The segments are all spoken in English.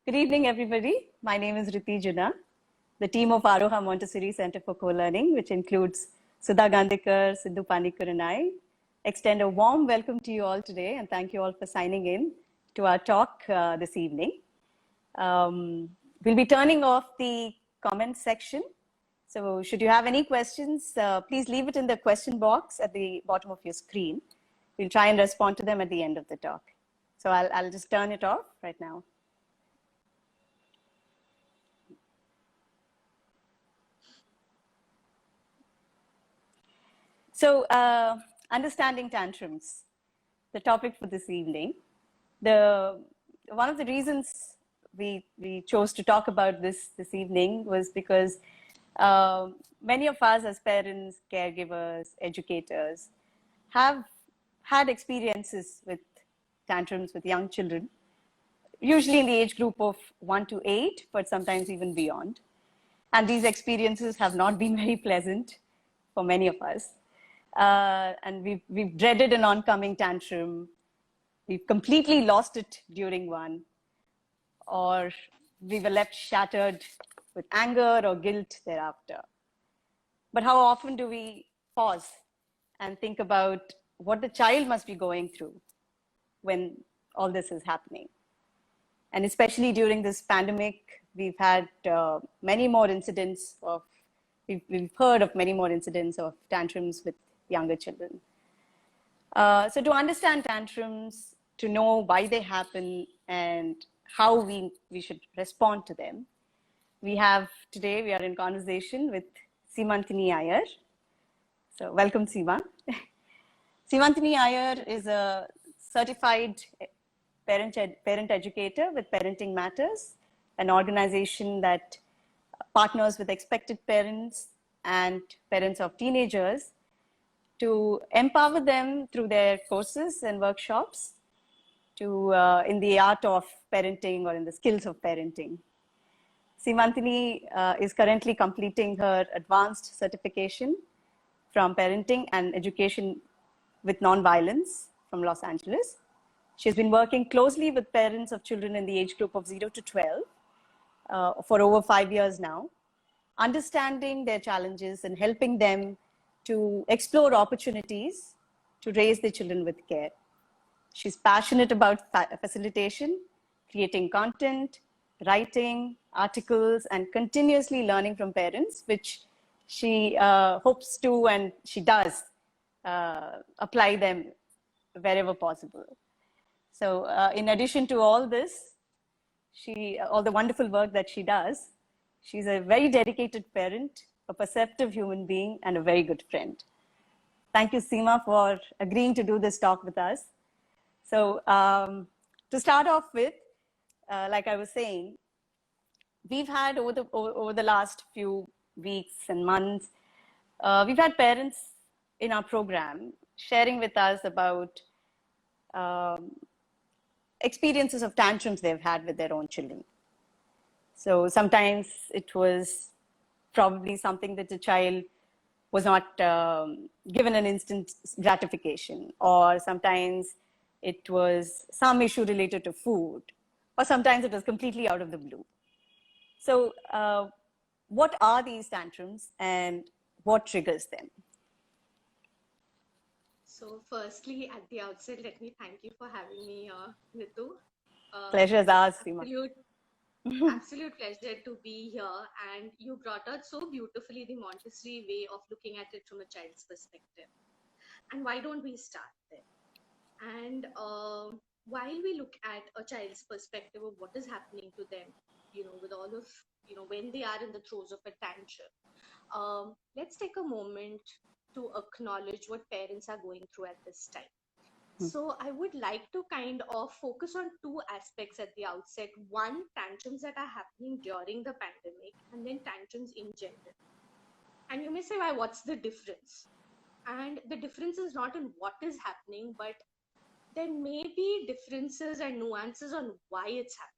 Good evening, everybody. My name is Riti Juna. The team of Aroha Montessori Center for Co-Learning, which includes Sudha Gandhikar, Sidhu Panikkar, and I, extend a warm welcome to you all today, and thank you all for signing in to our talk this evening. We'll be turning off the comments section. So should you have any questions, please leave it in the question box at the bottom of your screen. We'll try and respond to them at the end of the talk. So I'll just turn it off right now. So understanding tantrums, the topic for this evening. One of the reasons we chose to talk about this evening was because many of us as parents, caregivers, educators have had experiences with tantrums with young children, usually in the age group of 1 to 8, but sometimes even beyond. And these experiences have not been very pleasant for many of us. And we've dreaded an oncoming tantrum. We've completely lost it during one, or we were left shattered with anger or guilt thereafter. But how often do we pause and think about what the child must be going through when all this is happening? And especially during this pandemic, we've had many more incidents of, we've heard of many more incidents of tantrums with younger children. So to understand tantrums, to know why they happen and how we should respond to them, we are in conversation with Simantini Iyer. So welcome, Sima. Simantini Iyer is a certified parent educator with Parenting Matters, an organization that partners with expected parents and parents of teenagers to empower them through their courses and workshops to in the art of parenting or in the skills of parenting. Simantini is currently completing her advanced certification from Parenting and Education with Nonviolence from Los Angeles. She's been working closely with parents of children in the age group of 0 to 12 for over 5 years now, understanding their challenges and helping them to explore opportunities to raise their children with care. She's passionate about facilitation, creating content, writing articles, and continuously learning from parents, which she hopes to, and she does, apply them wherever possible. So in addition to all this, all the wonderful work that she does, she's a very dedicated parent, a perceptive human being, and a very good friend. Thank you, Seema, for agreeing to do this talk with us. So to start off with, like I was saying, we've had over the last few weeks and months, we've had parents in our program sharing with us about experiences of tantrums they've had with their own children. So sometimes it was probably something that the child was not given an instant gratification, or sometimes it was some issue related to food, or sometimes it was completely out of the blue. So what are these tantrums and what triggers them? So firstly, at the outset, let me thank you for having me here, Ritu. Pleasure is ours, Seema. Absolute pleasure to be here, and you brought out so beautifully the Montessori way of looking at it from a child's perspective. And why don't we start there? And while we look at a child's perspective of what is happening to them, with all of, when they are in the throes of a tantrum, let's take a moment to acknowledge what parents are going through at this time. So I would like to kind of focus on two aspects at the outset. One, tantrums that are happening during the pandemic, and then tantrums in general. And you may say, why, what's the difference? And the difference is not in what is happening, but there may be differences and nuances on why it's happening.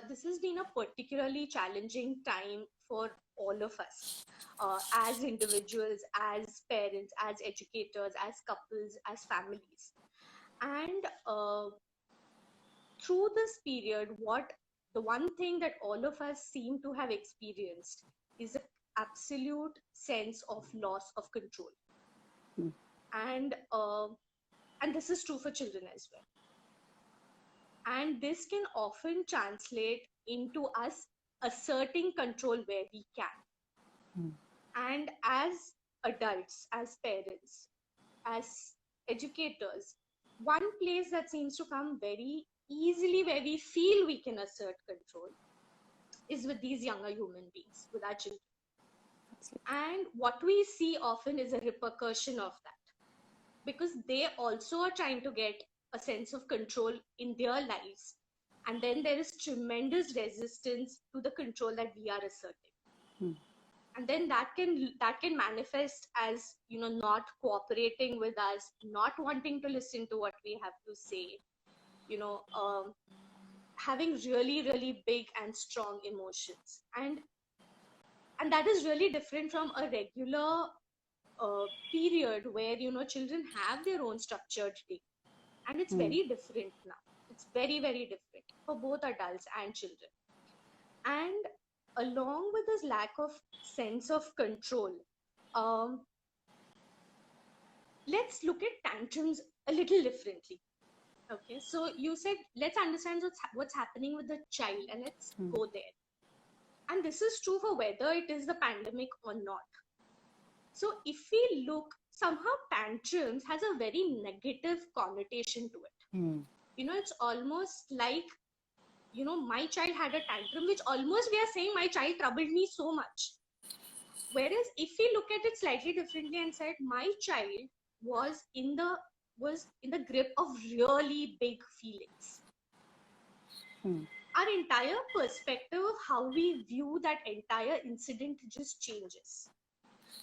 This has been a particularly challenging time for all of us, as individuals, as parents, as educators, as couples, as families. And through this period, what the one thing that all of us seem to have experienced is an absolute sense of loss of control. Hmm. And this is true for children as well. And this can often translate into us asserting control where we can. Hmm. And as adults, as parents, as educators, one place that seems to come very easily where we feel we can assert control is with these younger human beings, with our children. And what we see often is a repercussion of that, because they also are trying to get a sense of control in their lives. And then there is tremendous resistance to the control that we are asserting. Hmm. And then that can manifest as, not cooperating with us, not wanting to listen to what we have to say, having really, really big and strong emotions. And that is really different from a regular period where, children have their own structured day. And it's very different now. It's very, very different for both adults and children. And along with this lack of sense of control, let's look at tantrums a little differently. Okay, so you said let's understand what's happening with the child, and let's go there. And this is true for whether it is the pandemic or not. So if we look, somehow tantrums has a very negative connotation to it. It's almost like, my child had a tantrum, which almost we are saying my child troubled me so much. Whereas if we look at it slightly differently and said my child was in the grip of really big feelings, our entire perspective of how we view that entire incident just changes.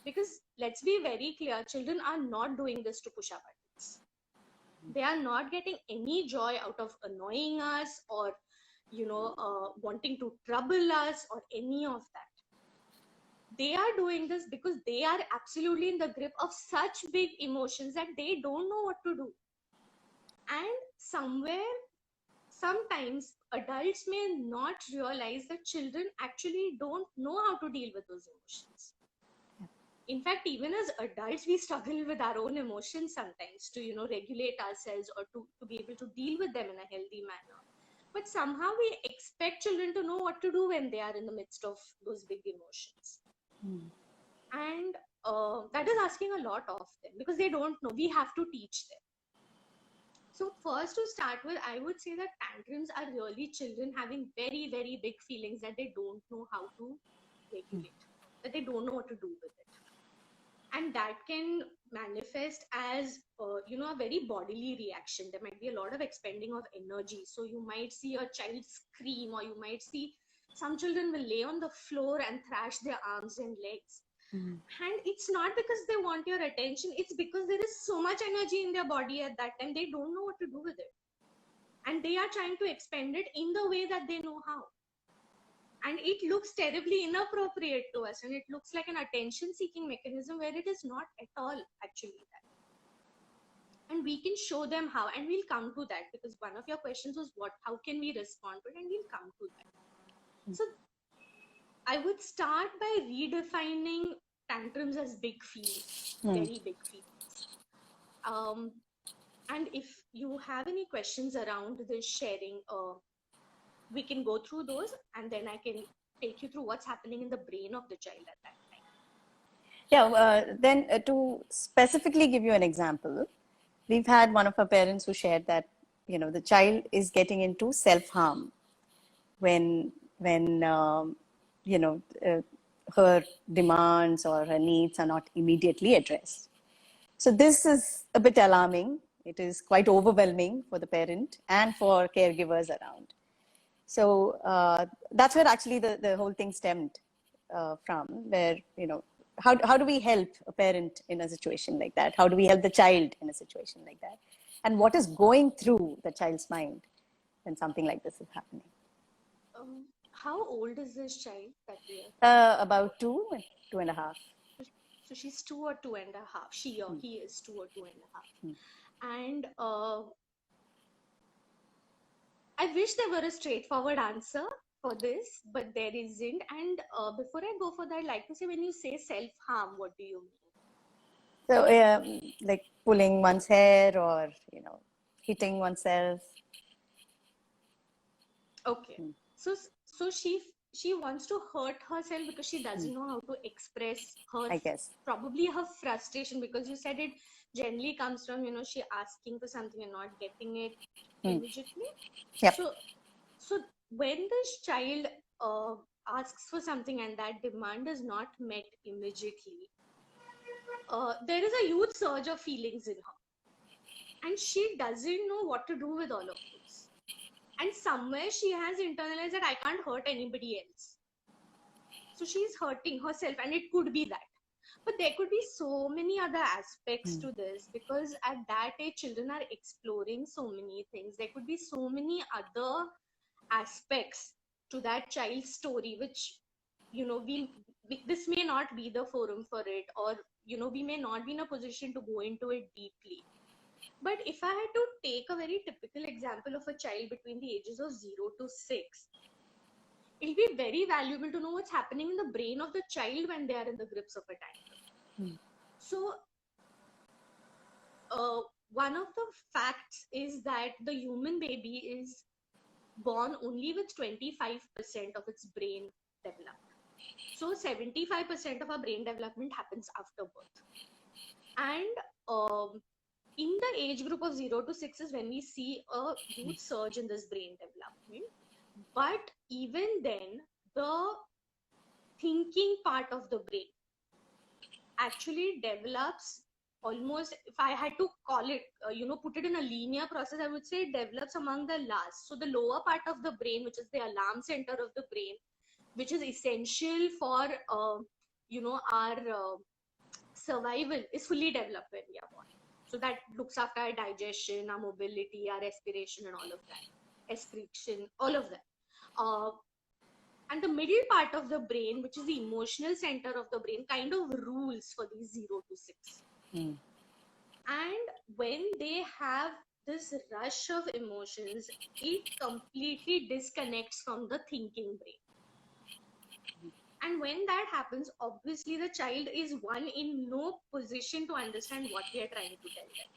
Because let's be very clear, children are not doing this to push our buttons. They are not getting any joy out of annoying us or wanting to trouble us or any of that. They are doing this because they are absolutely in the grip of such big emotions that they don't know what to do. And sometimes adults may not realize that children actually don't know how to deal with those emotions. In fact, even as adults, we struggle with our own emotions sometimes to regulate ourselves or to be able to deal with them in a healthy manner. But somehow we expect children to know what to do when they are in the midst of those big emotions. And that is asking a lot of them because they don't know. We have to teach them. So first, to start with, I would say that tantrums are really children having very, very big feelings that they don't know how to regulate, that they don't know what to do with it. And that can manifest as a very bodily reaction. There might be a lot of expending of energy. So you might see a child scream, or you might see some children will lay on the floor and thrash their arms and legs. And it's not because they want your attention, it's because there is so much energy in their body at that time, they don't know what to do with it. And they are trying to expend it in the way that they know how. And it looks terribly inappropriate to us, and it looks like an attention-seeking mechanism where it is not at all actually that. And we can show them how, and we'll come to that because one of your questions was how can we respond to it, and we'll come to that. So I would start by redefining tantrums as big feelings, very big feelings. And if you have any questions around this sharing, we can go through those, and then I can take you through what's happening in the brain of the child at that time. Yeah, then to specifically give you an example, we've had one of our parents who shared that, the child is getting into self-harm when her demands or her needs are not immediately addressed. So this is a bit alarming. It is quite overwhelming for the parent and for caregivers around. So that's where actually the whole thing stemmed from, where, how do we help a parent in a situation like that? How do we help the child in a situation like that? And what is going through the child's mind when something like this is happening? How old is this child that we are? About 2.5. So she's 2 or 2.5. She or he is 2 or 2.5. And I wish there were a straightforward answer for this, but there isn't. And before I go for that, I'd like to say, when you say self-harm, what do you mean? So, like pulling one's hair or, hitting oneself. Okay. So she wants to hurt herself because she doesn't know how to express I guess. probably her frustration, because you said it generally comes from, she asking for something and not getting it immediately. Yep. So when this child asks for something and that demand is not met immediately, there is a huge surge of feelings in her, and she doesn't know what to do with all of those. And somewhere she has internalized that I can't hurt anybody else. So she's hurting herself, and it could be that. But there could be so many other aspects to this, because at that age, children are exploring so many things. There could be so many other aspects to that child's story, which, this may not be the forum for it, or, we may not be in a position to go into it deeply. But if I had to take a very typical example of a child between the ages of 0 to 6, it'll be very valuable to know what's happening in the brain of the child when they are in the grips of a tantrum. So, one of the facts is that the human baby is born only with 25% of its brain developed. So 75% of our brain development happens after birth. And in the age group of 0 to 6 is when we see a huge surge in this brain development. But even then, the thinking part of the brain actually develops almost, if I had to call it, put it in a linear process, I would say it develops among the last. So the lower part of the brain, which is the alarm center of the brain, which is essential for, our survival, is fully developed when we are born. So that looks after our digestion, our mobility, our respiration, and all of that, excretion, all of that. And the middle part of the brain, which is the emotional center of the brain, kind of rules for these 0 to 6. And when they have this rush of emotions, it completely disconnects from the thinking brain. And when that happens, obviously the child is in no position to understand what we are trying to tell them.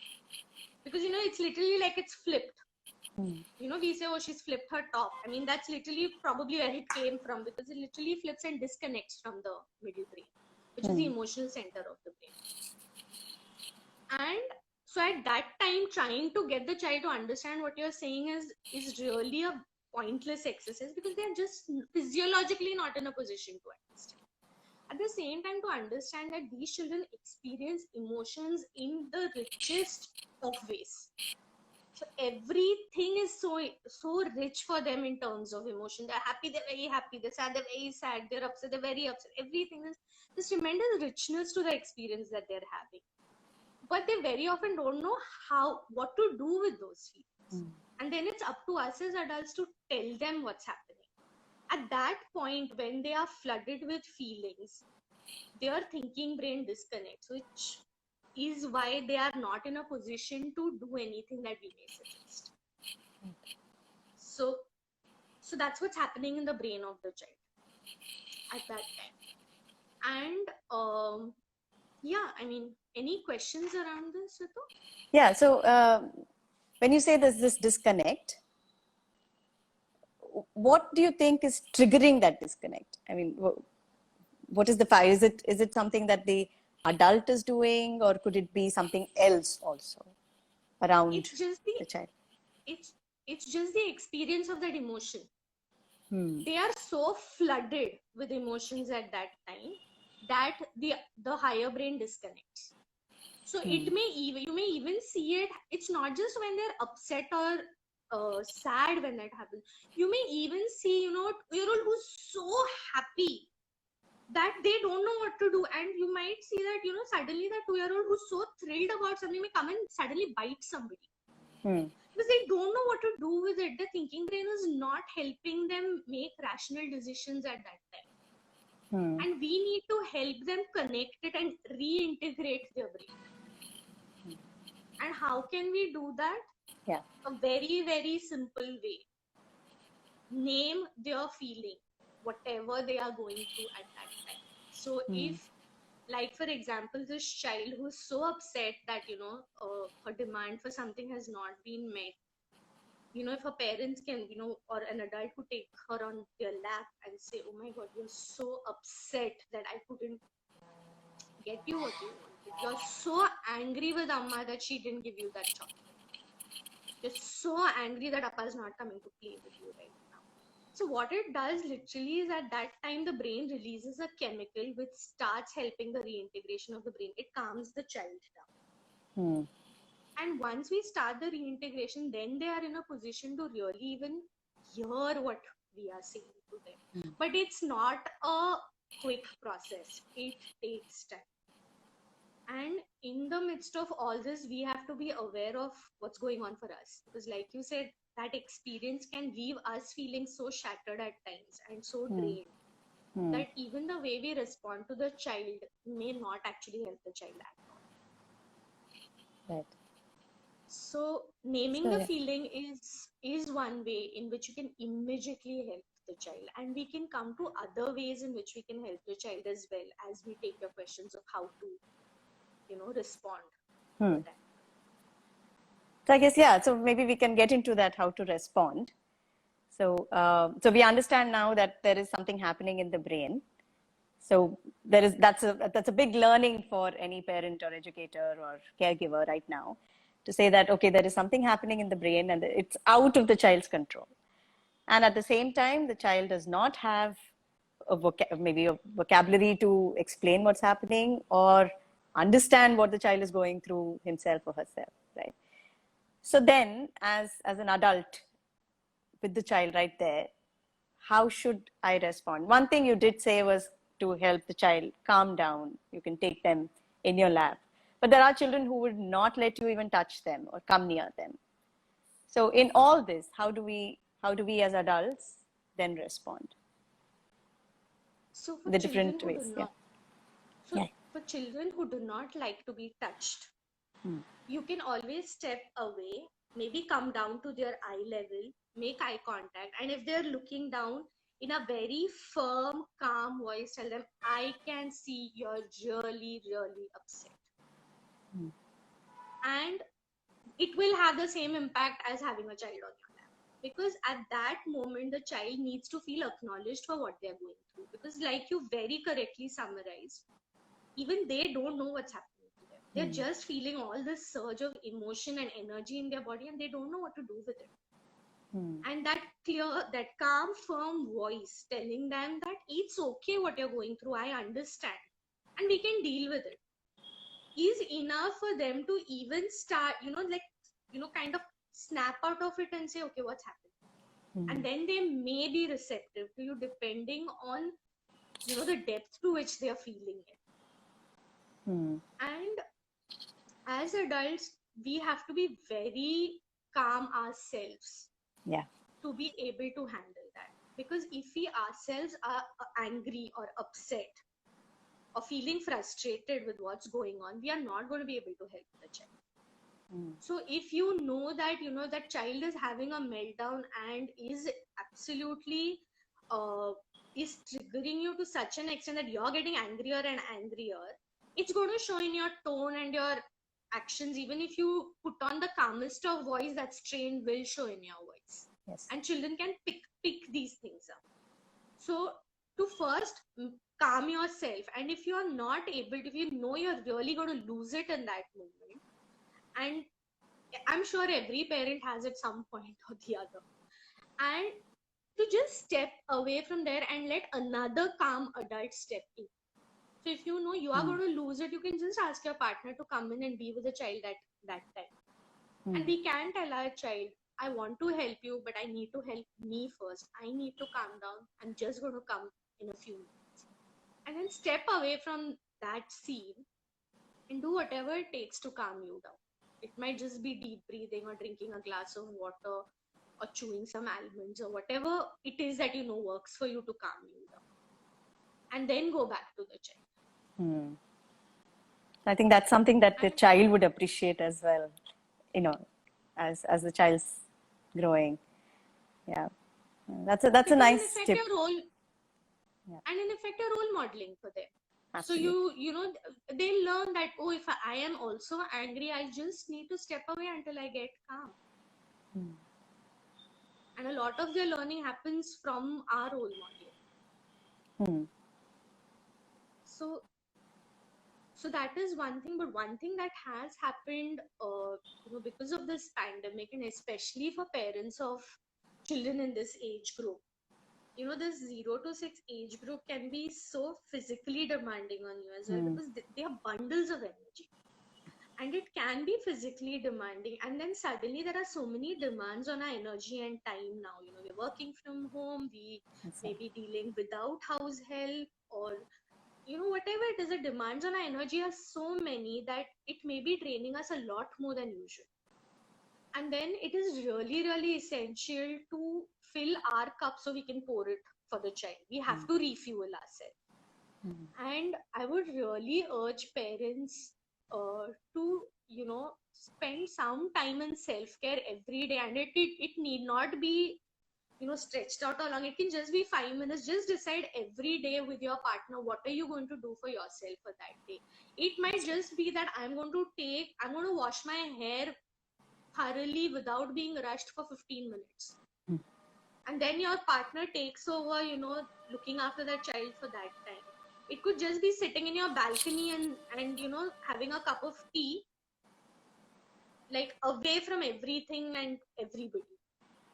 Because, it's literally like it's flipped. We say, oh, she's flipped her top. I mean, that's literally probably where it came from, because it literally flips and disconnects from the middle brain, which is the emotional center of the brain. And so at that time, trying to get the child to understand what you're saying is really a pointless exercise, because they're just physiologically not in a position to understand. At the same time, to understand that these children experience emotions in the richest of ways. So everything is so rich for them in terms of emotion. They're happy, they're very happy. They're sad, they're very sad. They're upset, they're very upset. Everything is this tremendous richness to the experience that they're having. But they very often don't know what to do with those feelings. And then it's up to us as adults to tell them what's happening. At that point, when they are flooded with feelings, their thinking brain disconnects, which is why they are not in a position to do anything that we may suggest. So that's what's happening in the brain of the child at that time. And I mean, any questions around this, Ritu? Yeah. So when you say there's this disconnect, what do you think is triggering that disconnect? I mean, what is the fire? Is it something that the adult is doing, or could it be something else also around the child? It's just the experience of that emotion. They are so flooded with emotions at that time that the higher brain disconnects. So you may even see it. It's not just when they're upset or sad when that happens. You may even see, a 2-year-old who's so happy that they don't know what to do. And you might see that, suddenly that 2-year-old who's so thrilled about something may come and suddenly bite somebody. Because they don't know what to do with it. The thinking brain is not helping them make rational decisions at that time. And we need to help them connect it and reintegrate their brain. And how can we do that? Yeah. A very, very simple way. name their feeling, whatever they are going through at that time. So if, like for example, this child who's so upset that her demand for something has not been met, if her parents can, or an adult could take her on their lap and say, oh my god, you're so upset that I couldn't get you what you wanted. You're so angry with Amma that she didn't give you that chocolate. You're so angry that Appa is not coming to play with you right now. So what it does literally is at that time the brain releases a chemical which starts helping the reintegration of the brain. It calms the child down. And once we start the reintegration, then they are in a position to really even hear what we are saying to them. But it's not a quick process. It takes time. And in the midst of all this, we have to be aware of what's going on for us. Because like you said, that experience can leave us feeling so shattered at times and so drained that even the way we respond to the child may not actually help the child at all. Right. So naming the feeling is one way in which you can immediately help the child, and we can come to other ways in which we can help the child as well as we take your questions of how to respond to that. So I guess, yeah, so maybe we can get into that, how to respond. So so we understand now that there is something happening in the brain. So that's a big learning for any parent or educator or caregiver right now, to say that, okay, there is something happening in the brain and it's out of the child's control. And at the same time, the child does not have maybe a vocabulary to explain what's happening or understand what the child is going through himself or herself, right? So then, as an adult with the child right there, how should I respond? One thing you did say was to help the child calm down. You can take them in your lap. But there are children who would not let you even touch them or come near them. So in all this, how do we as adults then respond? So for The children different who ways. do not, for children who do not like to be touched, you can always step away, maybe come down to their eye level, make eye contact, and if they're looking down, in a very firm, calm voice, tell them, I can see you're really, really upset. And it will have the same impact as having a child on your lap. Because at that moment, the child needs to feel acknowledged for what they're going through. Because like you very correctly summarized, even they don't know what's happening to them. They're just feeling all this surge of emotion and energy in their body and they don't know what to do with it. And that clear, that calm, firm voice telling them that it's okay what you're going through, I understand, and we can deal with it, is enough for them to even start, kind of snap out of it and say, okay, what's happening? And then they may be receptive to you depending on, the depth to which they are feeling it. And as adults, we have to be very calm ourselves to be able to handle that. Because if we ourselves are angry or upset or feeling frustrated with what's going on, we are not going to be able to help the child. So if you know that, that child is having a meltdown and is absolutely is triggering you to such an extent that you're getting angrier and angrier, it's going to show in your tone and your actions. Even if you put on the calmest of voice that's trained, will show in your voice. Yes. And children can pick these things up. So to first calm yourself, and if you are not able to, if you know you're really going to lose it in that moment, and I'm sure every parent has at some point or the other, and to just step away from there and let another calm adult step in. So if you know you are going to lose it, you can just ask your partner to come in and be with the child at that time. And we can tell our child, I want to help you, but I need to help me first. I need to calm down. I'm just going to come in a few minutes. And then step away from that scene and do whatever it takes to calm you down. It might just be deep breathing or drinking a glass of water or chewing some almonds or whatever it is that works for you to calm you down. And then go back to the child. I think that's something that the child would appreciate as well, as the child's growing. Yeah. That's a It will nice affect tip. your role, Yeah. and in effect your role modeling for them. Absolutely. So you know they learn that, oh, if I am also angry, I just need to step away until I get calm. And a lot of their learning happens from our role modeling. So that is one thing. But one thing that has happened, because of this pandemic, and especially for parents of children in this age group, this 0 to 6 age group can be so physically demanding on you as well, because they are bundles of energy, and it can be physically demanding. And then suddenly there are so many demands on our energy and time now. We're working from home, we may be dealing without house help, or whatever it is, the demands on our energy are so many that it may be draining us a lot more than usual. And then it is really, really essential to fill our cup so we can pour it for the child. We have to refuel ourselves. And I would really urge parents to, spend some time in self-care every day. And it need not be, stretched out or long. It can just be 5 minutes. Just decide every day with your partner, what are you going to do for yourself for that day. It might just be that I'm going to wash my hair thoroughly without being rushed for 15 minutes. And then your partner takes over, looking after the child for that time. It could just be sitting in your balcony and having a cup of tea, like away from everything and everybody.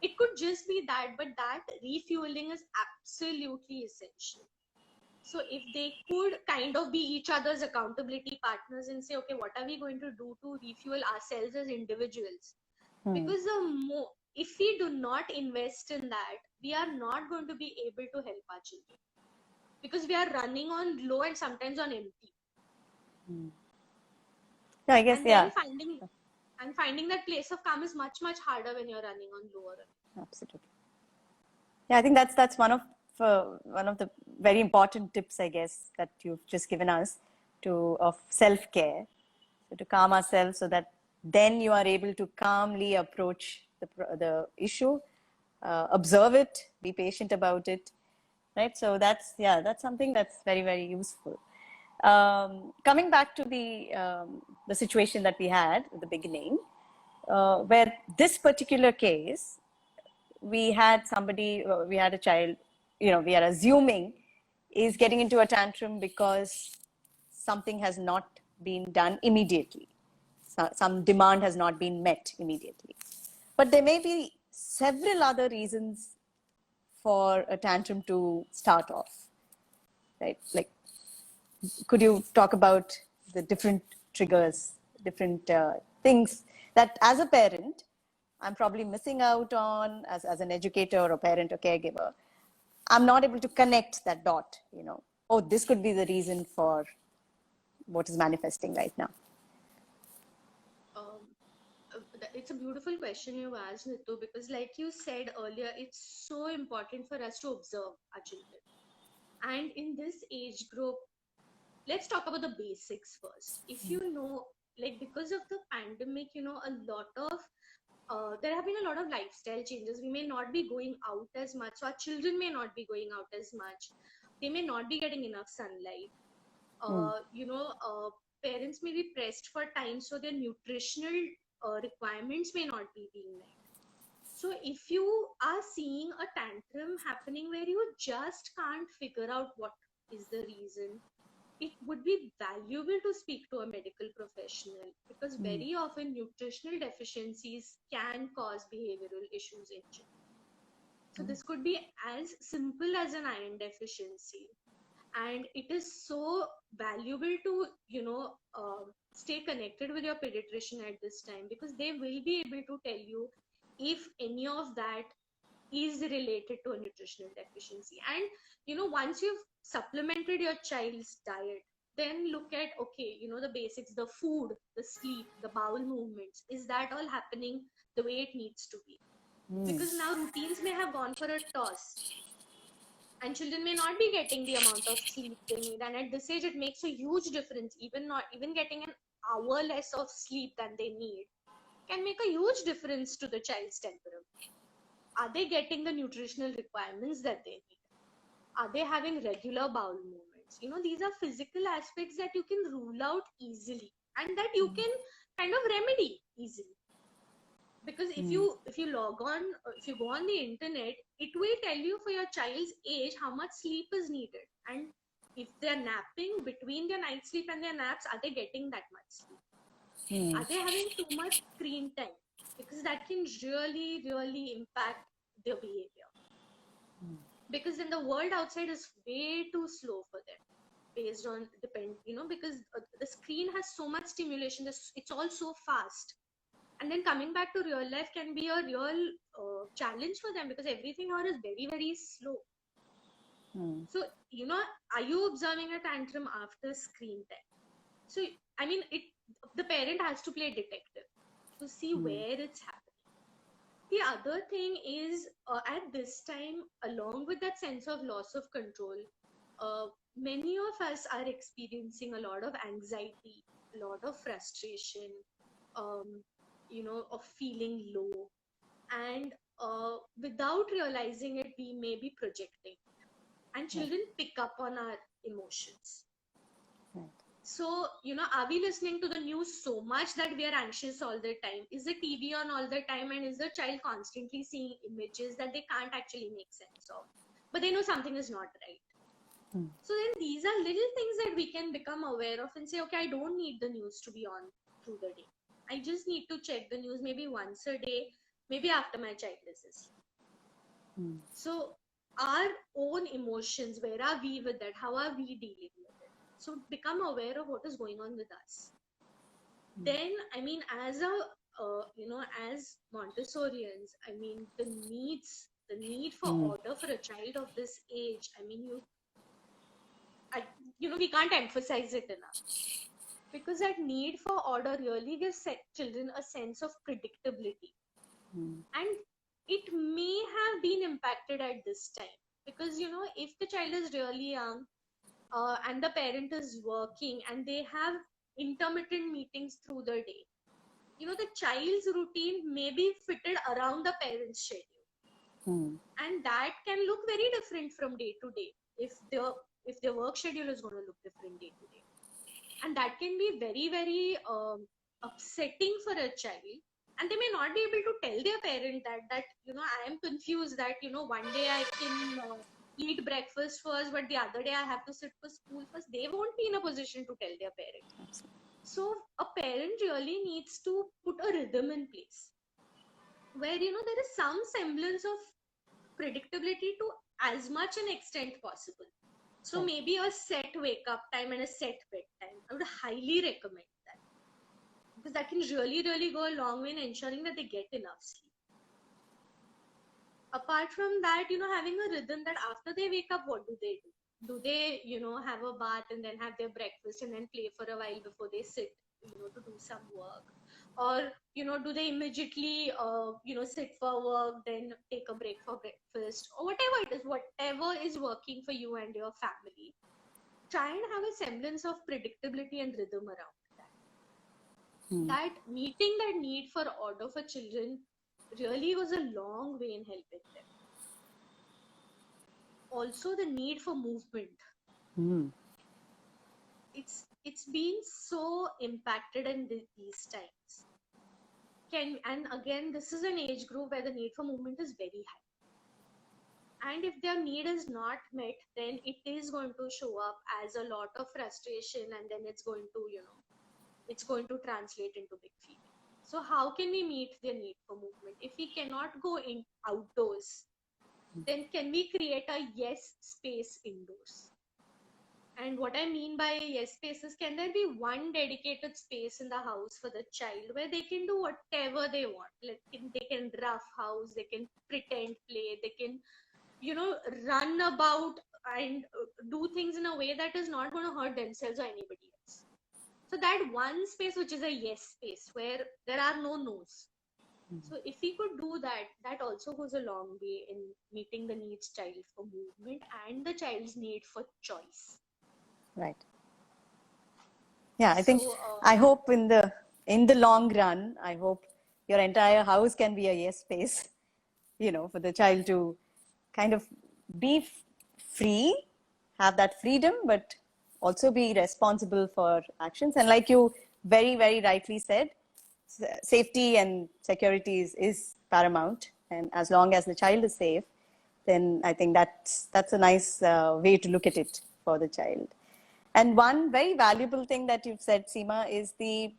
It could just be that, but that refueling is absolutely essential. So if they could kind of be each other's accountability partners and say, okay, what are we going to do to refuel ourselves as individuals? Because if we do not invest in that, we are not going to be able to help our children, because we are running on low and sometimes on empty. Yeah, I guess, And yeah. then finding that place of calm is much, much harder when you're running on lower. Absolutely. Yeah, I think that's one of the very important tips, I guess, that you've just given us of self-care, so to calm ourselves, so that then you are able to calmly approach the issue, observe it, be patient about it, right? So that's something that's very, very useful. Coming back to the situation that we had at the beginning, where this particular case, we had a child, we are assuming is getting into a tantrum because something has not been done immediately. Some demand has not been met immediately. But there may be several other reasons for a tantrum to start off, right? Like, could you talk about the different triggers, different things that as a parent, I'm probably missing out on as an educator or a parent or caregiver? I'm not able to connect that dot, oh, this could be the reason for what is manifesting right now. It's a beautiful question you asked, Nitu, because like you said earlier, it's so important for us to observe our children. And in this age group, let's talk about the basics first. If like because of the pandemic, a lot of there have been a lot of lifestyle changes. We may not be going out as much, so our children may not be going out as much. They may not be getting enough sunlight. Parents may be pressed for time, so their nutritional requirements may not be being met. So if you are seeing a tantrum happening where you just can't figure out what is the reason, it would be valuable to speak to a medical professional, because very often nutritional deficiencies can cause behavioral issues in children. So this could be as simple as an iron deficiency. And it is so valuable to, stay connected with your pediatrician at this time, because they will be able to tell you if any of that is related to a nutritional deficiency. And once you've supplemented your child's diet, then look at, okay, the basics, the food, the sleep, the bowel movements, is that all happening the way it needs to be? Because now routines may have gone for a toss, and children may not be getting the amount of sleep they need. And at this age, it makes a huge difference. Even getting an hour less of sleep than they need can make a huge difference to the child's temperament. Are they getting the nutritional requirements that they need? Are they having regular bowel movements? These are physical aspects that you can rule out easily and that you can kind of remedy easily. Because if you log on, if you go on the internet, it will tell you for your child's age how much sleep is needed, and if they're napping between their night sleep and their naps, are they getting that much sleep? Are they having too much screen time? Because that can really impact their behavior. Because then the world outside is way too slow for them, based on because the screen has so much stimulation, it's all so fast. And then coming back to real life can be a real challenge for them, because everything here is very slow. So are you observing a tantrum after screen time? So I mean, the parent has to play detective to see where it's happening. The other thing is, at this time, along with that sense of loss of control, many of us are experiencing a lot of anxiety, a lot of frustration, of feeling low. And without realizing it, we may be projecting. And children pick up on our emotions. So, are we listening to the news so much that we are anxious all the time? Is the TV on all the time? And is the child constantly seeing images that they can't actually make sense of? But they know something is not right. So then these are little things that we can become aware of and say, okay, I don't need the news to be on through the day. I just need to check the news maybe once a day, maybe after my child is asleep. So our own emotions, where are we with that? How are we dealing with it? So become aware of what is going on with us. Then, I mean, as as Montessorians, I mean, the need for order for a child of this age, I mean, we can't emphasize it enough, because that need for order really gives children a sense of predictability. And it may have been impacted at this time, because if the child is really young and the parent is working and they have intermittent meetings through the day, the child's routine may be fitted around the parent's schedule. And that can look very different from day to day if their work schedule is going to look different day to day. And that can be very upsetting for a child. And they may not be able to tell their parent that I am confused, that one day I can eat breakfast first, but the other day I have to sit for school first. They won't be in a position to tell their parent. So a parent really needs to put a rhythm in place where there is some semblance of predictability to as much an extent possible. So maybe a set wake up time and a set bedtime. I would highly recommend that, because that can really go a long way in ensuring that they get enough sleep. Apart from that, having a rhythm that after they wake up, what do they do? Do they, have a bath and then have their breakfast and then play for a while before they sit, to do some work? Or, do they immediately, sit for work, then take a break for breakfast, or whatever it is, whatever is working for you and your family. Try and have a semblance of predictability and rhythm around that. That meeting that need for order for children really goes a long way in helping them. Also, the need for movement. It's been so impacted in these times. And again, this is an age group where the need for movement is very high. And if their need is not met, then it is going to show up as a lot of frustration, and then it's going to translate into big feeling. So how can we meet their need for movement? If we cannot go in outdoors, then can we create a yes space indoors? And what I mean by yes spaces, can there be one dedicated space in the house for the child where they can do whatever they want? Like they can rough house, they can pretend play, they can, run about and do things in a way that is not going to hurt themselves or anybody else. So that one space, which is a yes space, where there are no no's. So if we could do that, that also goes a long way in meeting the needs child for movement and the child's need for choice. Right. Yeah, I think, I hope in the long run, I hope your entire house can be a yes space. for the child to kind of be free, have that freedom, but also be responsible for actions. And like you very, very rightly said, safety and security is paramount. And as long as the child is safe, then I think that's a nice way to look at it for the child. And one very valuable thing that you've said, Seema, is the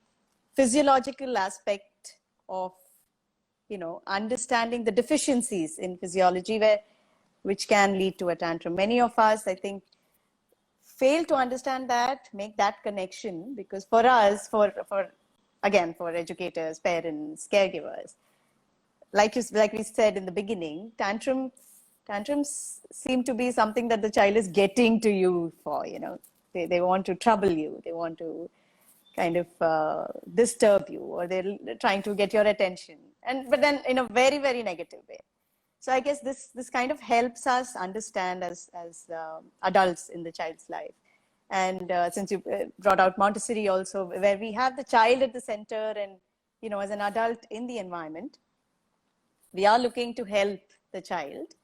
physiological aspect of understanding the deficiencies in physiology which can lead to a tantrum. Many of us, I think, fail to understand that, make that connection, because for us, for educators, parents, caregivers, like we said in the beginning, tantrums seem to be something that the child is getting to you for. They want to trouble you, they want to kind of disturb you, or they're trying to get your attention, but then in a very, very negative way. So I guess this kind of helps us understand as adults in the child's life. And since you brought out Montessori also, where we have the child at the center, and as an adult in the environment, we are looking to help the child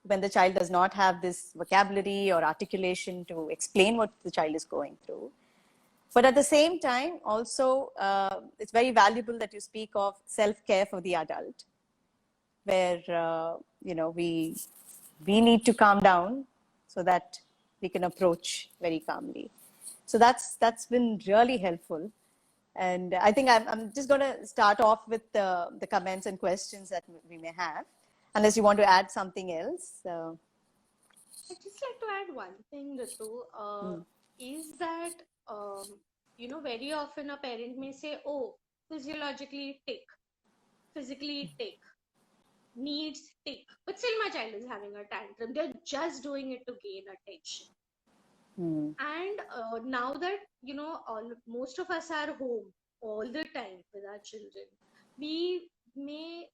when the child does not have this vocabulary or articulation to explain what the child is going through. But at the same time, also, it's very valuable that you speak of self-care for the adult, where we need to calm down so that we can approach very calmly. So that's been really helpful. And I think I'm just going to start off with the comments and questions that we may have, unless you want to add something else. I'd just like to add one thing, Ritu, is that, very often a parent may say, oh, physiologically tick, physically tick, needs tick, but still my child is having a tantrum. They're just doing it to gain attention. And now that, most of us are home all the time with our children, we may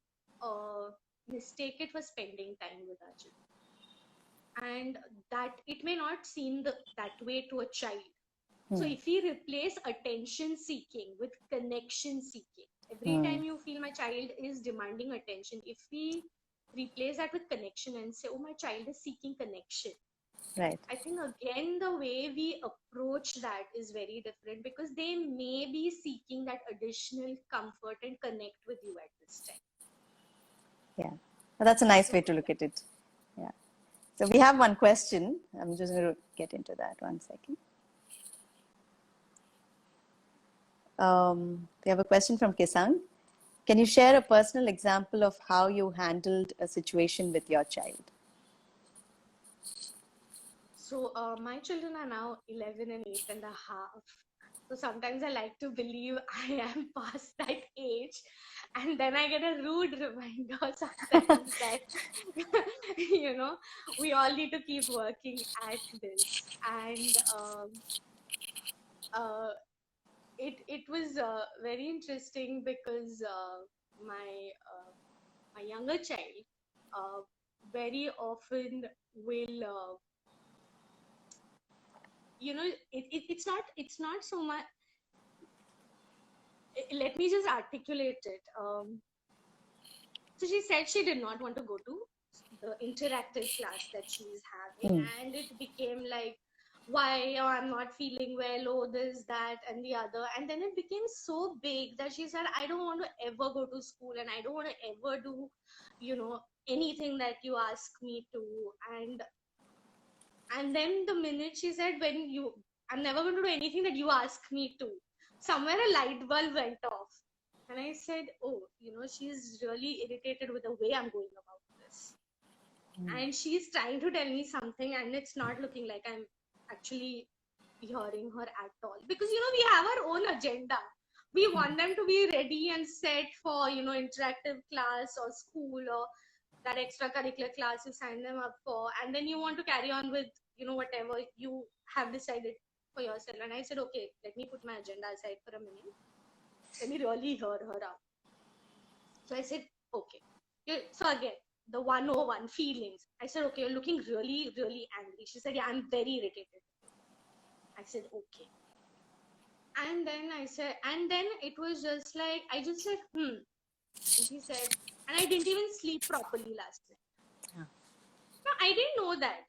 mistake it for spending time with our children. And that it may not seem that way to a child. So if we replace attention seeking with connection seeking, every time you feel my child is demanding attention, if we replace that with connection and say, oh, my child is seeking connection. Right. I think again, the way we approach that is very different, because they may be seeking that additional comfort and connect with you at this time. Yeah, well, that's a nice way to look at it. Yeah. So we have one question. I'm just going to get into that 1 second. We have a question from Kisang. Can you share a personal example of how you handled a situation with your child? So my children are now 11 and 8.5. So sometimes I like to believe I am past that age, and then I get a rude reminder sometimes that we all need to keep working at this. And it was very interesting, because my younger child very often will it's not so much. Let me just articulate it. So she said she did not want to go to the interactive class that she's having, and it became like, why? Oh, I'm not feeling well. Oh, this, that, and the other. And then it became so big that she said, I don't want to ever go to school, and I don't want to ever do, anything that you ask me to. And then the minute she said, I'm never going to do anything that you ask me to, somewhere a light bulb went off. And I said, oh, she's really irritated with the way I'm going about this. And she's trying to tell me something, and it's not looking like I'm actually hearing her at all. Because, we have our own agenda. We want them to be ready and set for, interactive class or school or that extracurricular class you sign them up for. And then you want to carry on with, whatever you have decided for yourself. And I said, okay, let me put my agenda aside for a minute. Let me really hear her out. So I said, okay. So again, the 101 feelings. I said, okay, you're looking really, really angry. She said, yeah, I'm very irritated. I said, okay. And then it was just like, I just said, And she said, and I didn't even sleep properly last night. Yeah. No, I didn't know that.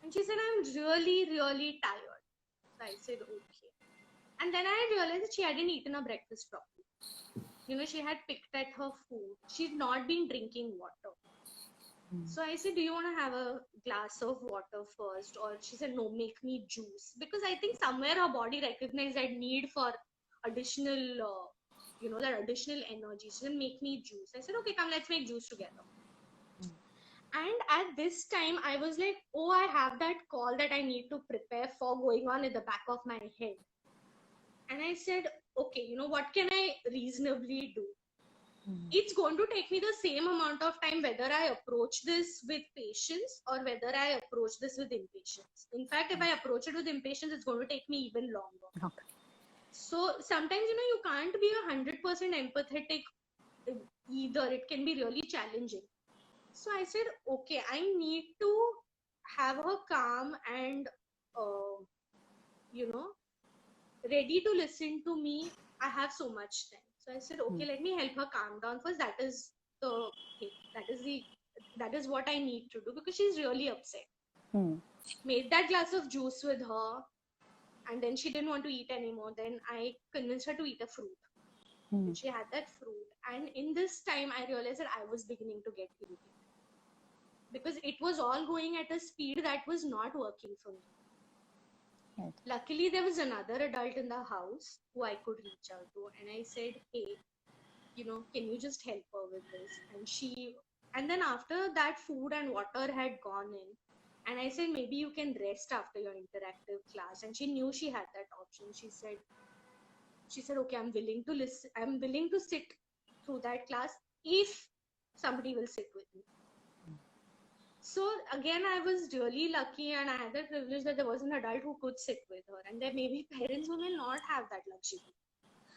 And she said, I'm really, really tired. So I said, okay. And then I realized that she hadn't eaten her breakfast properly. She had picked at her food. She'd not been drinking water. So I said, do you want to have a glass of water first? Or she said, no, make me juice. Because I think somewhere her body recognized that need for additional, that additional energy. She said, make me juice. I said, okay, come, let's make juice together. And at this time, I was like, oh, I have that call that I need to prepare for going on in the back of my head. And I said, okay, what can I reasonably do? It's going to take me the same amount of time whether I approach this with patience or whether I approach this with impatience. In fact, if I approach it with impatience, it's going to take me even longer. Okay. So sometimes, you can't be 100% empathetic either. It can be really challenging. So I said, okay, I need to have her calm and, ready to listen to me. I have so much time. So I said, okay, let me help her calm down first. That is the thing. That is what I need to do because she's really upset. Made that glass of juice with her, and then she didn't want to eat anymore. Then I convinced her to eat a fruit. And she had that fruit. And in this time, I realized that I was beginning to get irritated because it was all going at a speed that was not working for me. Right. Luckily, there was another adult in the house who I could reach out to, and I said, hey, can you just help her with this? And then after that food and water had gone in, and I said, maybe you can rest after your interactive class. And she knew she had that option. She said, okay, I'm willing to listen. I'm willing to sit through that class if somebody will sit with me. So again, I was really lucky and I had the privilege that there was an adult who could sit with her. And there may be parents who will not have that luxury.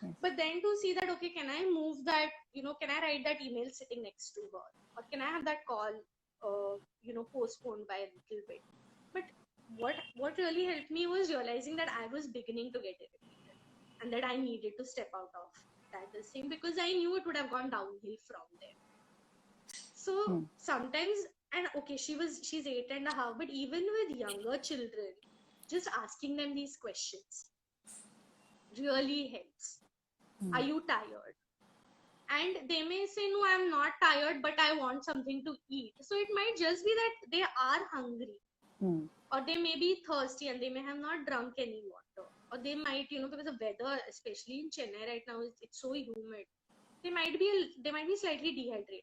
Yes. But then to see that, okay, can I move that, can I write that email sitting next to her? Or can I have that call, postponed by a little bit? But what really helped me was realizing that I was beginning to get irritated and that I needed to step out of that thing because I knew it would have gone downhill from there. So sometimes, and okay, she's 8.5, but even with younger children, just asking them these questions really helps. Are you tired? And they may say, no, I'm not tired, but I want something to eat. So it might just be that they are hungry or they may be thirsty and they may have not drunk any water, or they might, because the weather, especially in Chennai right now, it's so humid. They might be slightly dehydrated.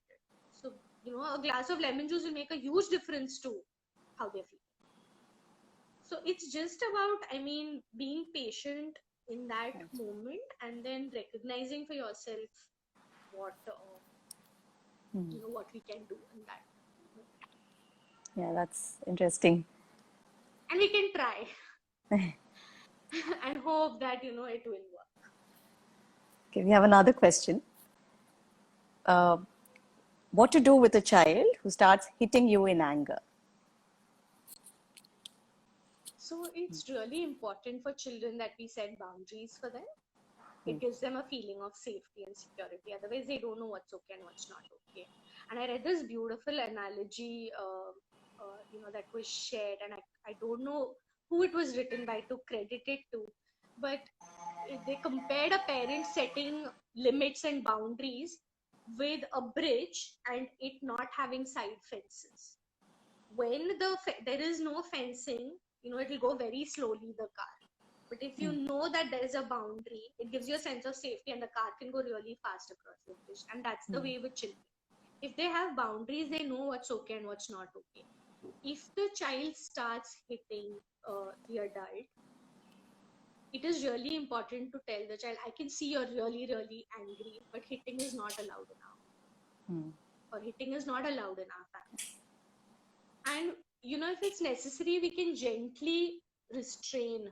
So, a glass of lemon juice will make a huge difference to how they feel. So it's just about, being patient in that moment and then recognizing for yourself what what we can do in that. Yeah, that's interesting. And we can try and hope that it will work. Okay, we have another question. What to do with a child who starts hitting you in anger? So it's really important for children that we set boundaries for them. It gives them a feeling of safety and security. Otherwise, they don't know what's okay and what's not okay. And I read this beautiful analogy, that was shared, and I don't know who it was written by to credit it to, but they compared a parent setting limits and boundaries with a bridge and it not having side fences. When there is no fencing, it will go very slowly, the car. But if you know that there is a boundary, it gives you a sense of safety and the car can go really fast across the bridge. And that's the way with children. If they have boundaries, they know what's okay and what's not okay. If the child starts hitting the adult, it is really important to tell the child, I can see you're really, really angry, but hitting is not allowed enough. Or hitting is not allowed in our family. And, if it's necessary, we can gently restrain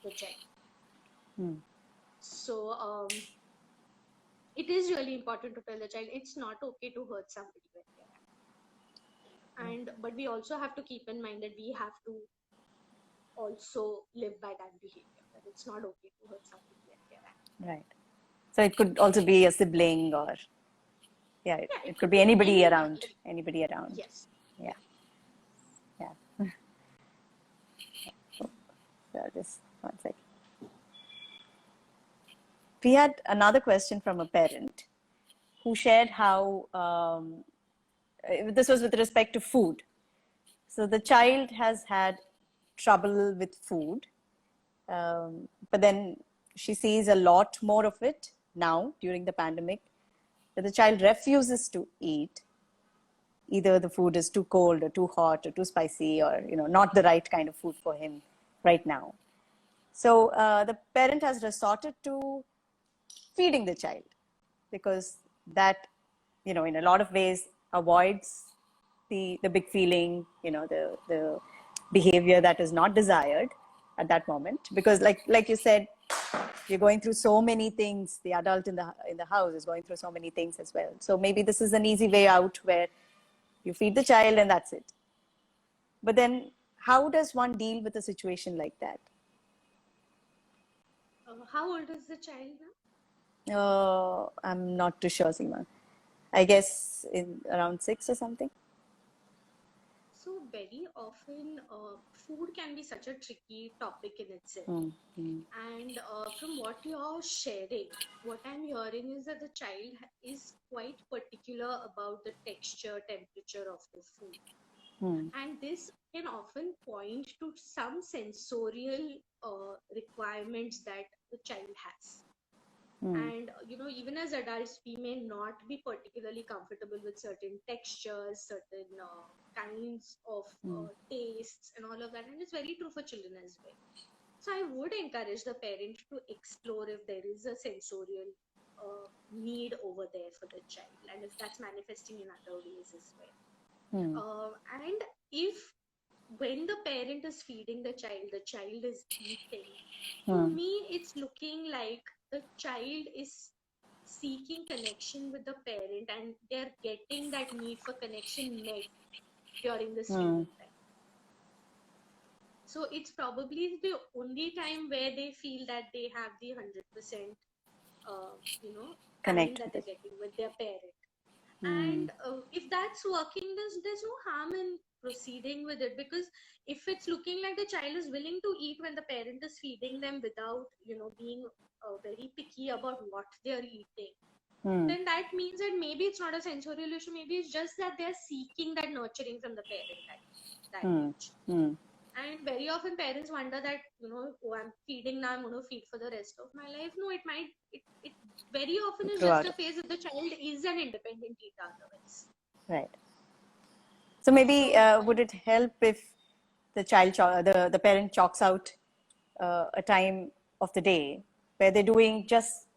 the child. So it is really important to tell the child it's not okay to hurt somebody when they're angry. But we also have to keep in mind that we have to also live by that behavior, that it's not okay to hurt somebody when they're angry. Right. So it could also be a sibling, or it could be anybody around. Anybody around. Yes. Yeah. Yeah. So just one second. We had another question from a parent who shared how this was with respect to food. So the child has had trouble with food, but then she sees a lot more of it now during the pandemic, that the child refuses to eat. Either the food is too cold or too hot or too spicy, or not the right kind of food for him right now. So the parent has resorted to feeding the child, because that, in a lot of ways avoids the big feeling, the behavior that is not desired at that moment. Because like you said, you're going through so many things. The adult in the house is going through so many things as well. So maybe this is an easy way out, where you feed the child and that's it. But then how does one deal with a situation like that? How old is the child now? I'm not too sure, Seema. I guess in around 6 or something. So very often, food can be such a tricky topic in itself. And from what you're sharing, what I'm hearing is that the child is quite particular about the texture, temperature of the food. And this can often point to some sensorial requirements that the child has. And even as adults, we may not be particularly comfortable with certain textures, certain kinds of tastes, and all of that. And it's very true for children as well. So I would encourage the parent to explore if there is a sensorial need over there for the child, and if that's manifesting in other ways as well. And if when the parent is feeding the child is eating, to me, it's looking like the child is seeking connection with the parent, and they're getting that need for connection met during this feeding time. So it's probably the only time where they feel that they have the 100%, time that they're getting with their parent. And if that's working, there's no harm in proceeding with it, because if it's looking like the child is willing to eat when the parent is feeding them without being very picky about what they're eating, then that means that maybe it's not a sensorial issue, maybe it's just that they're seeking that nurturing from the parent that age. And very often parents wonder that, oh, I'm feeding now, I'm going to feed for the rest of my life. No, it very often is just a phase that the child is an independent eater otherwise. Right. So maybe would it help if the child, the parent chalks out a time of the day where they're doing just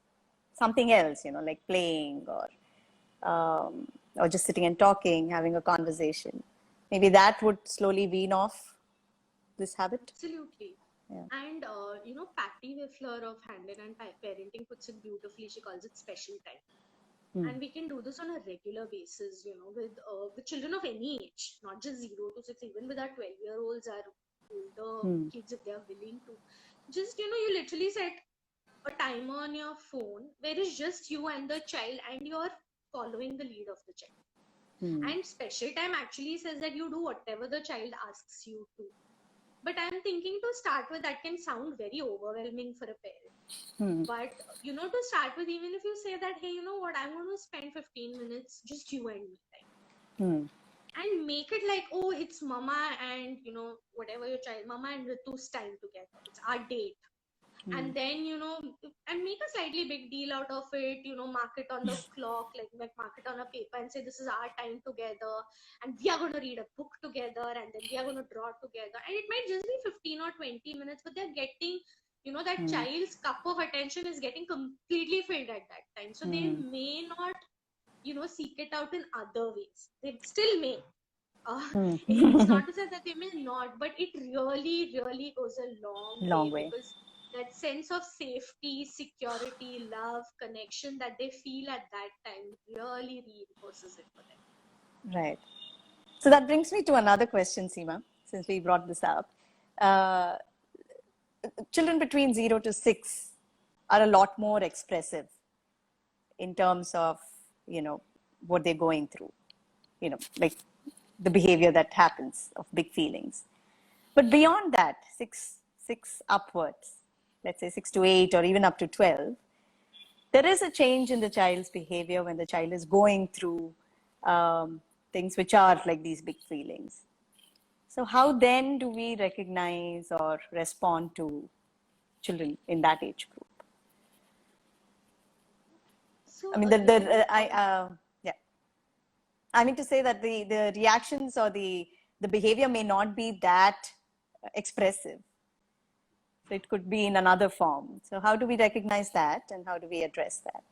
something else, like playing, or just sitting and talking, having a conversation. Maybe that would slowly wean off this habit. Absolutely. Yeah. And Patty Wiffler of Handin and Parenting puts it beautifully. She calls it special time. And we can do this on a regular basis, with children of any age, not just 0 to 6, even with our 12-year-olds, our older kids, if they are willing to. Just, you literally set a timer on your phone where it's just you and the child, and you're following the lead of the child. And special time actually says that you do whatever the child asks you to. But I'm thinking to start with, that can sound very overwhelming for a parent. But, to start with, even if you say that, hey, you know what, I'm going to spend 15 minutes, just you and me time. And make it like, oh, it's mama and, whatever your child, mama and Ritu's time together. It's our date. And then, and make a slightly big deal out of it, mark it on the clock, like mark it on a paper and say, this is our time together. And we are going to read a book together, and then we are going to draw together. And it might just be 15 or 20 minutes, but they're getting, that child's cup of attention is getting completely filled at that time. So they may not, seek it out in other ways. They still may. It's not to say that they may not, but it really, really goes a long way. Because that sense of safety, security, love, connection that they feel at that time really reinforces it for them. Right. So that brings me to another question, Seema, since we brought this up. Children between 0 to 6 are a lot more expressive. in terms of, what they're going through, like the behavior that happens of big feelings. But beyond that, six upwards, let's say 6 to 8 or even up to 12, there is a change in the child's behavior when the child is going through things which are like these big feelings. So how then do we recognize or respond to children in that age group? So I mean, again, yeah. I mean to say that the reactions or the behavior may not be that expressive. So it could be in another form. So how do we recognize that and how do we address that?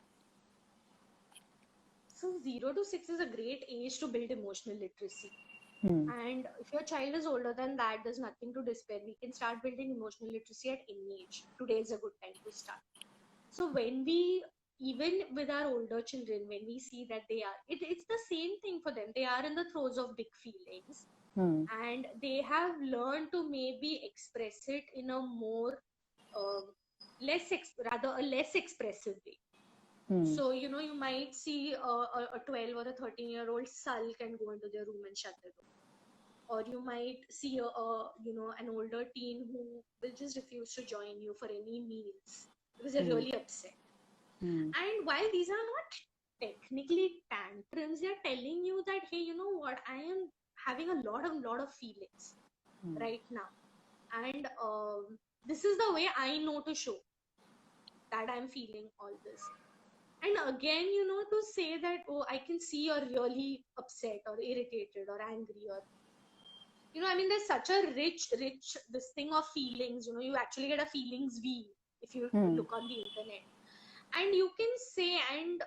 so 0 to 6 is a great age to build emotional literacy. Hmm. And if your child is older than that, there's nothing to despair. We can start building emotional literacy at any age. Today is a good time to start. So when we, even with our older children, when we see that it's the same thing for them. They are in the throes of big feelings, Hmm. and they have learned to maybe express it in a more, rather a less expressive way. Hmm. So, you might see a 12 or a 13-year-old sulk and go into their room and shut the door. Or you might see an older teen who will just refuse to join you for any meals because they're really upset. And while these are not technically tantrums, they're telling you that, hey, you know what, I am having a lot of feelings right now, and this is the way I know to show that I'm feeling all this. And again, to say that, oh, I can see you're really upset or irritated or angry, or I mean, there's such a rich this thing of feelings. You actually get a feelings wheel if you look on the internet, and you can say, and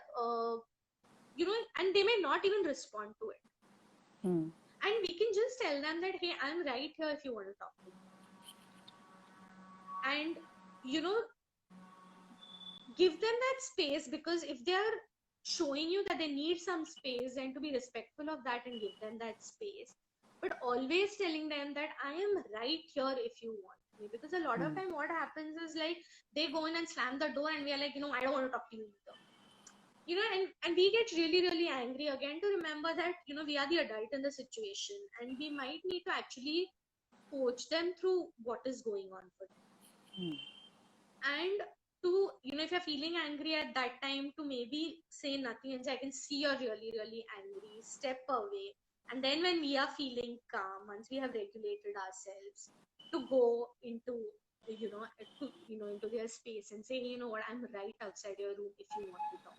and they may not even respond to it. And we can just tell them that, hey, I'm right here if you want to talk to me. And give them that space, because if they are showing you that they need some space, then to be respectful of that and give them that space, but always telling them that I am right here if you want me. Because a lot of time what happens is, like, they go in and slam the door and we are like, I don't want to talk to you either. And we get really, really angry again, to remember that we are the adult in the situation, and we might need to actually coach them through what is going on for them. And to, if you're feeling angry at that time, to maybe say nothing and say, I can see you're really, really angry, step away. And then when we are feeling calm, once we have regulated ourselves, to go into into their space and say, hey, you know what, I'm right outside your room if you want to talk.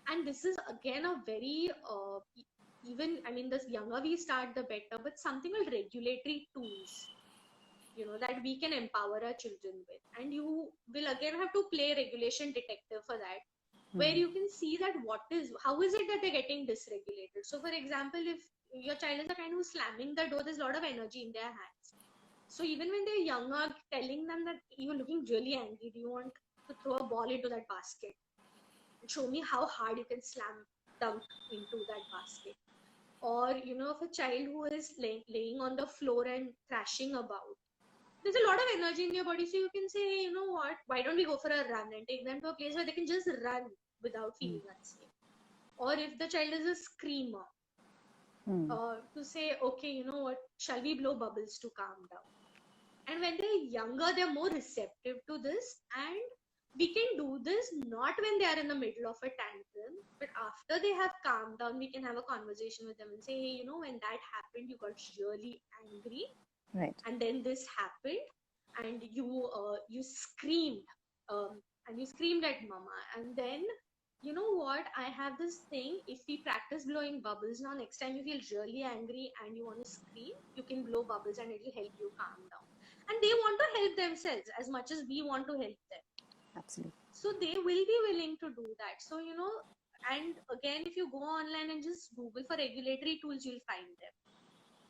And this is again a very even, I mean, the younger we start, the better, but something called regulatory tools that we can empower our children with. And you will again have to play regulation detective for that, where you can see that how is it that they're getting dysregulated. So for example, if your child is the kind who's slamming the door, there's a lot of energy in their hands. So even when they're younger, telling them that you're looking really angry, do you want to throw a ball into that basket? Show me how hard you can slam dunk into that basket. Or if a child who is laying on the floor and thrashing about, there's a lot of energy in your body, so you can say, hey, you know what, why don't we go for a run and take them to a place where they can just run without feeling unsafe. Or if the child is a screamer, to say, okay, you know what, shall we blow bubbles to calm down? And when they're younger, they're more receptive to this, and we can do this not when they are in the middle of a tantrum, but after they have calmed down, we can have a conversation with them and say, hey, when that happened, you got really angry, Right. and then this happened, and you screamed, and you screamed at mama, and then you know what, I have this thing, if we practice blowing bubbles now, next time you feel really angry and you want to scream, you can blow bubbles and it will help you calm down. And they want to help themselves as much as we want to help them. Absolutely. So they will be willing to do that. So and again, if you go online and just Google for regulatory tools, you'll find them.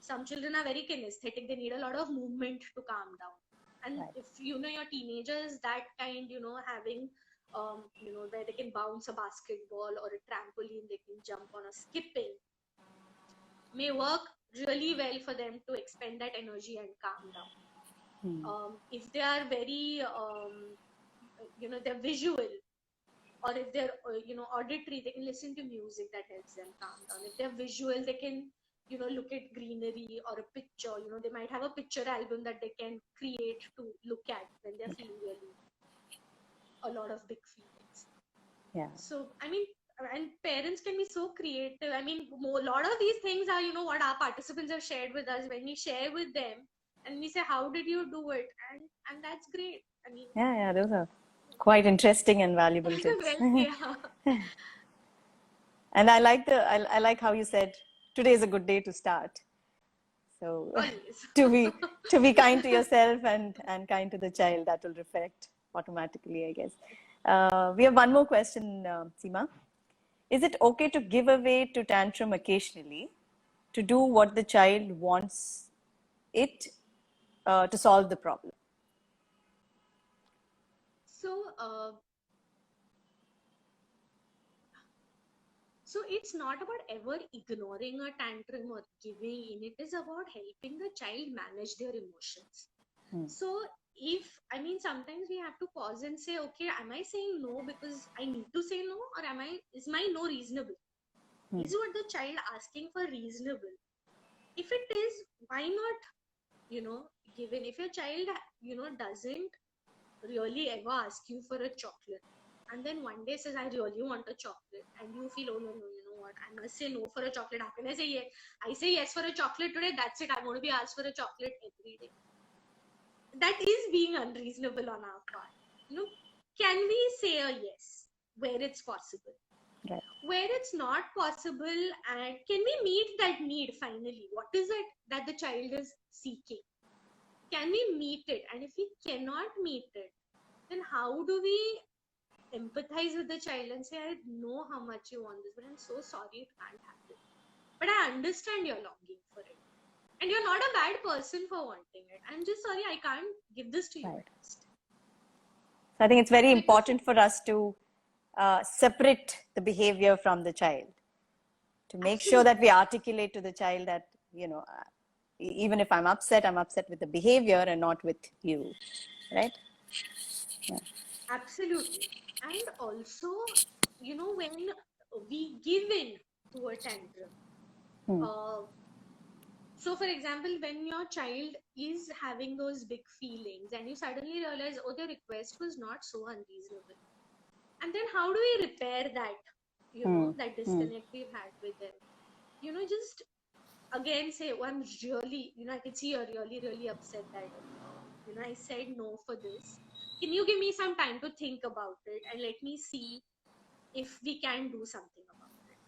Some children are very kinesthetic, they need a lot of movement to calm down. And Right. if your teenager is that kind, having where they can bounce a basketball or a trampoline, they can jump on a skipping, may work really well for them to expend that energy and calm down. If they are very they're visual, or if they're auditory, they can listen to music that helps them calm down. If they're visual, they can look at greenery or a picture. They might have a picture album that they can create to look at when they're feeling really a lot of big feelings. Yeah. So I mean, and parents can be so creative. I mean, a lot of these things are what our participants have shared with us. When we share with them and we say, how did you do it, and that's great. I mean, yeah, those are quite interesting and valuable tips. well, yeah. And I like how you said today is a good day to start. So Always. to be kind to yourself and kind to the child, that will reflect automatically, I guess. We have one more question, Seema. Is it okay to give away to tantrum occasionally to do what the child wants it to solve the problem? So it's not about ever ignoring a tantrum or giving in. It is about helping the child manage their emotions. So sometimes we have to pause and say, okay, am I saying no because I need to say no, or is my no reasonable? Is what the child asking for reasonable? If it is, why not, given? If your child, doesn't really ever ask you for a chocolate, and then one day says, I really want a chocolate, and you feel, oh no, you know what, I must say no for a chocolate. How can I say yes? I say yes for a chocolate today, that's it. I want to be asked for a chocolate every day. That is being unreasonable on our part. Can we say a yes where it's possible? Right. Where it's not possible, and can we meet that need finally? What is it that the child is seeking? Can we meet it? And if we cannot meet it, then how do we empathize with the child and say, I know how much you want this, but I'm so sorry it can't happen. But I understand your longing for it. And you're not a bad person for wanting it. I'm just sorry I can't give this to you. Right. So I think it's very important for us to separate the behavior from the child, to make sure that we articulate to the child that, even if I'm upset with the behavior and not with you, right? Yeah. Absolutely. And also, when we give in to a tantrum, so for example, when your child is having those big feelings and you suddenly realize, oh, the request was not so unreasonable. And then how do we repair that, that disconnect we've had with them? Just again say, oh, I'm really, I can see you're really, really upset that, I said no for this. Can you give me some time to think about it and let me see if we can do something about it?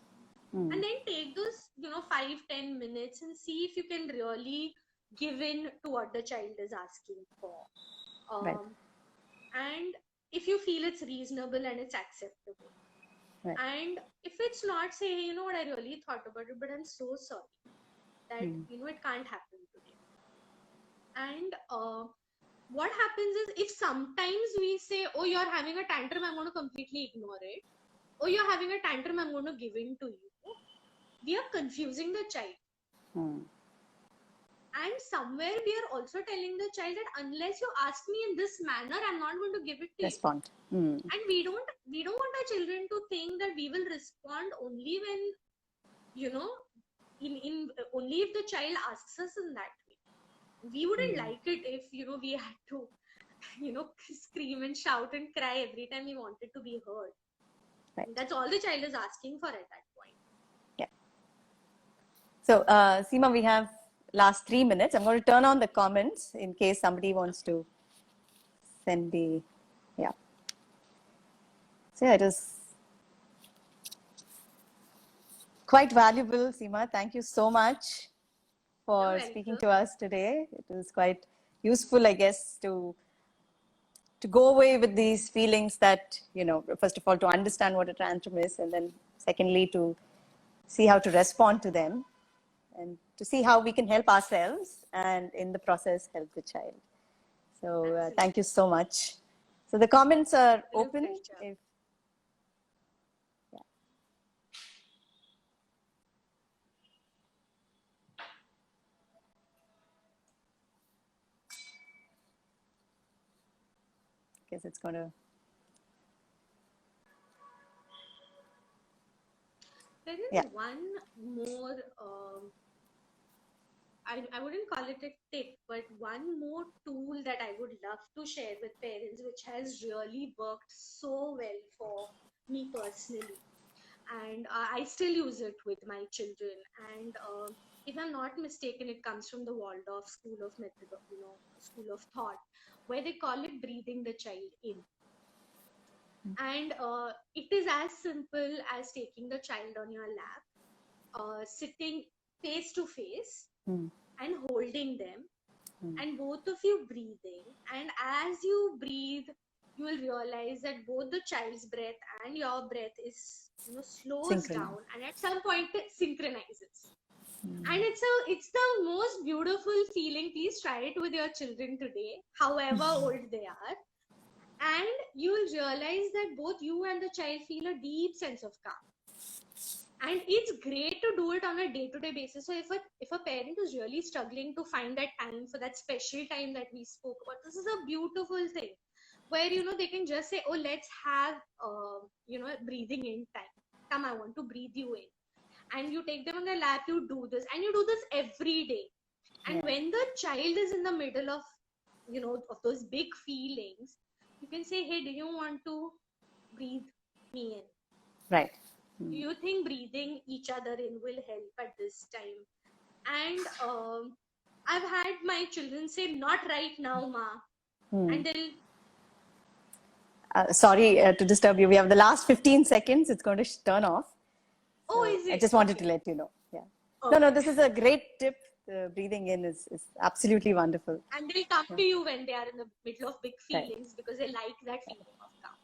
And then take those, 5-10 minutes and see if you can really give in to what the child is asking for. Right. And if you feel it's reasonable and it's acceptable. Right. And if it's not, say, you know what, I really thought about it, but I'm so sorry that, it can't happen today. And what happens is, if sometimes we say, oh, you're having a tantrum, I'm going to completely ignore it. Oh, you're having a tantrum, I'm going to give in to you. We are confusing the child. And somewhere we are also telling the child that unless you ask me in this manner, I'm not going to give it to Respond. you. And we don't want our children to think that we will respond only when, in only if the child asks us in that way. We wouldn't like it if, we had to, scream and shout and cry every time we wanted to be heard. Right. That's all the child is asking for at that point. Yeah. So, Seema, we have last 3 minutes. I'm going to turn on the comments in case somebody wants to send the, yeah. So yeah, it is quite valuable, Seema. Thank you so much for speaking to us today. It was quite useful, I guess, to go away with these feelings that, first of all, to understand what a tantrum is, and then secondly, to see how to respond to them, and to see how we can help ourselves and in the process help the child. So thank you so much. So the comments are open. If, yeah. Guess it's going to There is Yeah. one more, I wouldn't call it a tip, but one more tool that I would love to share with parents, which has really worked so well for me personally. And I still use it with my children. And if I'm not mistaken, it comes from the Waldorf School of Method, School of Thought, where they call it breathing the child in. And it is as simple as taking the child on your lap, sitting face to face Hmm. and holding them, and both of you breathing. And as you breathe, you will realize that both the child's breath and your breath is, slows Synchronous. down, and at some point it synchronizes. And it's the most beautiful feeling. Please try it with your children today, however old they are. And you will realize that both you and the child feel a deep sense of calm. And it's great to do it on a day-to-day basis. So if a parent is really struggling to find that time for that special time that we spoke about, this is a beautiful thing where they can just say, oh, let's have breathing in time. Come, I want to breathe you in. And you take them on the lap, you do this, and you do this every day. And Yeah. when the child is in the middle of of those big feelings, you can say, hey, do you want to breathe me in? Right. Do you think breathing each other in will help at this time? And I've had my children say, not right now, ma. And they'll, Sorry to disturb you. We have the last 15 seconds. It's going to turn off. oh, So is it? I just wanted Okay. to let you know. Yeah. Okay. No, this is a great tip. The breathing in is absolutely wonderful. And they'll come to you when they are in the middle of big Right. feelings because they like that feeling of calm.